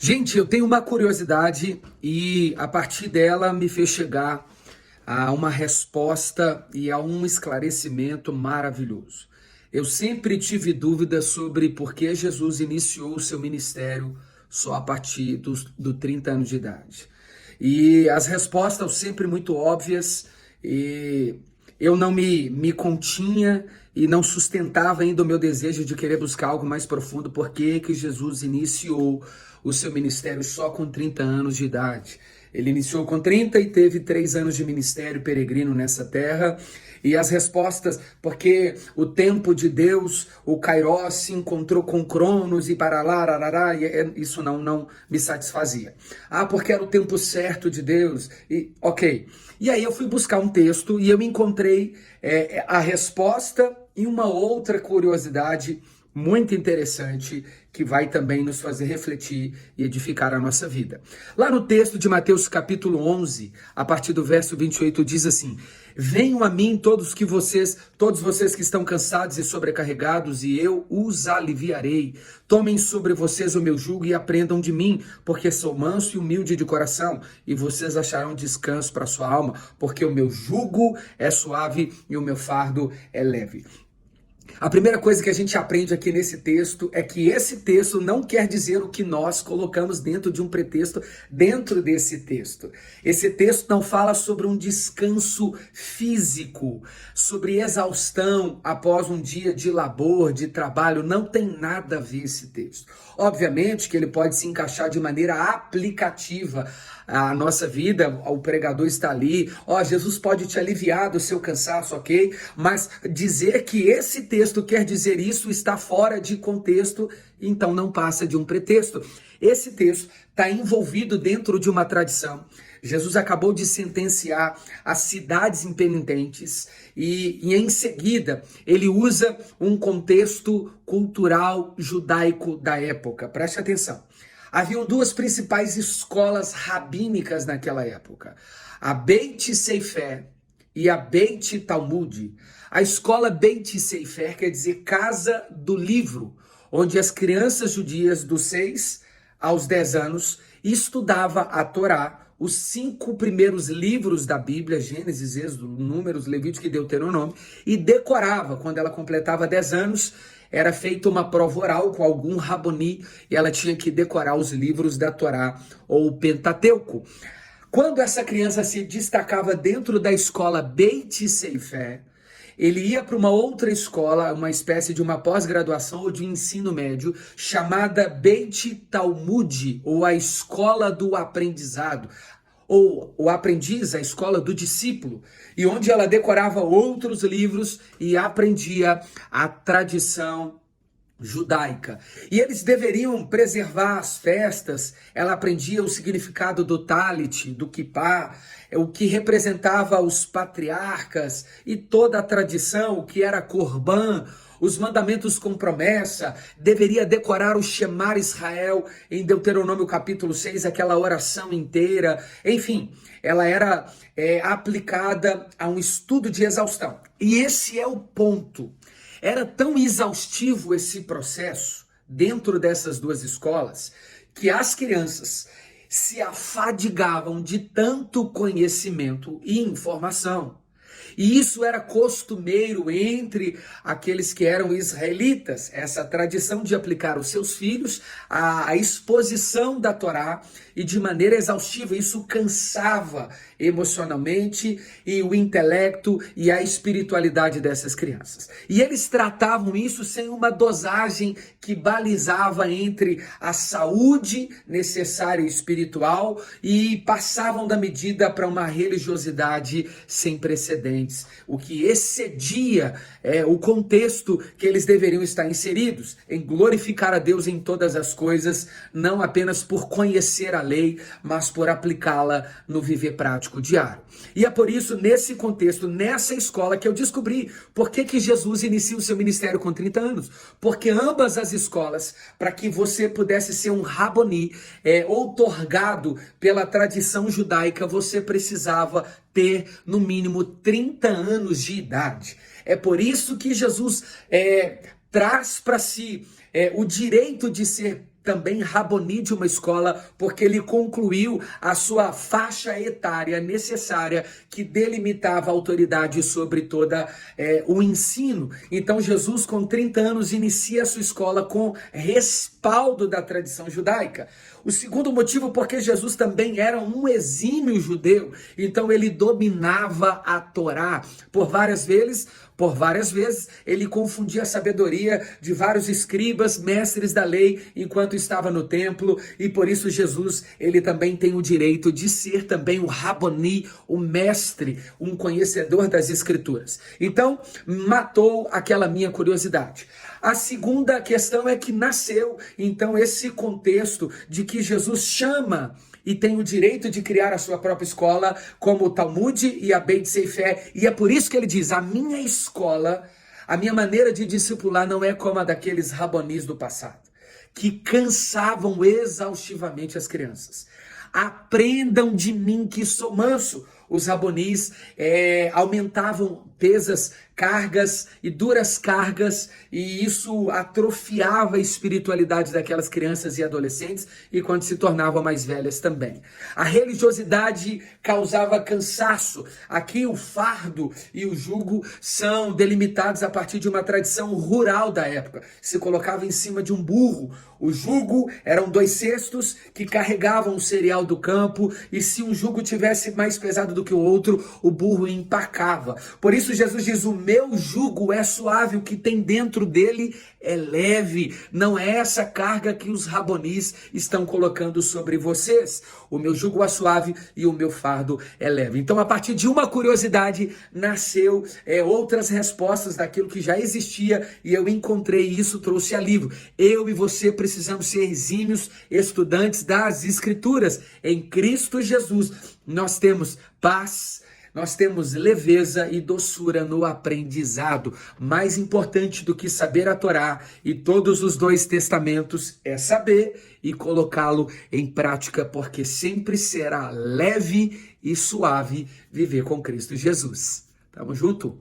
Gente, eu tenho uma curiosidade e a partir dela me fez chegar a uma resposta e a um esclarecimento maravilhoso. Eu sempre tive dúvidas sobre por que Jesus iniciou o seu ministério só a partir dos 30 anos de idade. E as respostas são sempre muito óbvias e eu não me continha e não sustentava ainda o meu desejo de querer buscar algo mais profundo. Por que que Jesus iniciou o seu ministério só com 30 anos de idade? Ele iniciou com 30 e teve 3 anos de ministério peregrino nessa terra. E as respostas, porque o tempo de Deus, o Kairos, se encontrou com Cronos e para lá, arará, e isso não me satisfazia. Ah, porque era o tempo certo de Deus. E ok. E aí eu fui buscar um texto e eu encontrei a resposta e uma outra curiosidade muito interessante que vai também nos fazer refletir e edificar a nossa vida. Lá no texto de Mateus capítulo 11, a partir do verso 28, diz assim: venham a mim todos vocês que estão cansados e sobrecarregados, e eu os aliviarei. Tomem sobre vocês o meu jugo e aprendam de mim, porque sou manso e humilde de coração, e vocês acharão descanso para a sua alma, porque o meu jugo é suave e o meu fardo é leve. A primeira coisa que a gente aprende aqui nesse texto é que esse texto não quer dizer o que nós colocamos dentro de um pretexto dentro desse texto. Esse texto não fala sobre um descanso físico, sobre exaustão após um dia de labor, de trabalho. Não tem nada a ver esse texto. Obviamente que ele pode se encaixar de maneira aplicativa à nossa vida. O pregador está ali, Jesus pode te aliviar do seu cansaço, ok? Mas dizer que esse texto quer dizer isso está fora de contexto, então não passa de um pretexto. Esse texto está envolvido dentro de uma tradição. Jesus acabou de sentenciar as cidades impenitentes e em seguida ele usa um contexto cultural judaico da época. Preste atenção. Haviam duas principais escolas rabínicas naquela época, a Beit Sefer e a Beit Talmud. A escola Beit Sefer quer dizer casa do livro, onde as crianças judias dos 6 aos 10 anos estudavam a Torá, os 5 primeiros livros da Bíblia, Gênesis, Êxodo, Números, Levítico e Deuteronômio, e decorava. Quando ela completava 10 anos, era feita uma prova oral com algum raboni e ela tinha que decorar os livros da Torá ou o Pentateuco. Quando essa criança se destacava dentro da escola Beit Sefer, ele ia para uma outra escola, uma espécie de uma pós-graduação ou de ensino médio, chamada Beit Talmud, ou a escola do aprendizado, ou o aprendiz, a escola do discípulo, e onde ela decorava outros livros e aprendia a tradição judaica. E eles deveriam preservar as festas. Ela aprendia o significado do talit, do kippá, o que representava os patriarcas e toda a tradição, o que era corban, os mandamentos com promessa. Deveria decorar o Shemar Israel em Deuteronômio capítulo 6, aquela oração inteira. Enfim, ela era aplicada a um estudo de exaustão. E esse é o ponto. Era tão exaustivo esse processo dentro dessas duas escolas que as crianças se afadigavam de tanto conhecimento e informação. E isso era costumeiro entre aqueles que eram israelitas, essa tradição de aplicar os seus filhos à exposição da Torá e de maneira exaustiva. Isso cansava emocionalmente e o intelecto e a espiritualidade dessas crianças. E eles tratavam isso sem uma dosagem que balizava entre a saúde necessária espiritual e passavam da medida para uma religiosidade sem precedentes, o que excedia o contexto que eles deveriam estar inseridos, em glorificar a Deus em todas as coisas, não apenas por conhecer a lei, mas por aplicá-la no viver prático diário. E é por isso, nesse contexto, nessa escola, que eu descobri por que Jesus inicia o seu ministério com 30 anos. Porque ambas as escolas, para que você pudesse ser um raboni, outorgado pela tradição judaica, você precisava ter no mínimo 30 anos de idade. É por isso que Jesus traz para si o direito de ser também Raboni de uma escola, porque ele concluiu a sua faixa etária necessária que delimitava a autoridade sobre toda o ensino. Então Jesus, com 30 anos, inicia a sua escola com respaldo da tradição judaica. O segundo motivo, porque Jesus também era um exímio judeu, então ele dominava a Torá. Por várias vezes, ele confundia a sabedoria de vários escribas, mestres da lei, enquanto estava no templo, e por isso Jesus, ele também tem o direito de ser também o Raboni, o mestre, um conhecedor das escrituras. Então, matou aquela minha curiosidade. A segunda questão é que nasceu, então, esse contexto de que Jesus chama e tem o direito de criar a sua própria escola, como o Talmud e a Beit Sefer, e é por isso que ele diz, a minha escola, a minha maneira de discipular não é como a daqueles rabonis do passado, que cansavam exaustivamente as crianças. Aprendam de mim que sou manso. Os rabonis aumentavam pesas, cargas e duras cargas, e isso atrofiava a espiritualidade daquelas crianças e adolescentes, e quando se tornavam mais velhas também. A religiosidade causava cansaço. Aqui o fardo e o jugo são delimitados a partir de uma tradição rural da época. Se colocava em cima de um burro. O jugo eram 2 cestos que carregavam o cereal do campo, e se um jugo tivesse mais pesado do que o outro, o burro empacava. Por isso Jesus diz, o meu jugo é suave, o que tem dentro dele é leve. Não é essa carga que os rabonis estão colocando sobre vocês. O meu jugo é suave e o meu fardo é leve. Então, a partir de uma curiosidade, nasceu outras respostas daquilo que já existia, e eu encontrei isso, trouxe a livro. Eu e você precisamos ser exímios estudantes das Escrituras. Em Cristo Jesus, nós temos paz, nós temos leveza e doçura no aprendizado. Mais importante do que saber a Torá e todos os 2 testamentos é saber e colocá-lo em prática, porque sempre será leve e suave viver com Cristo Jesus. Tamo junto?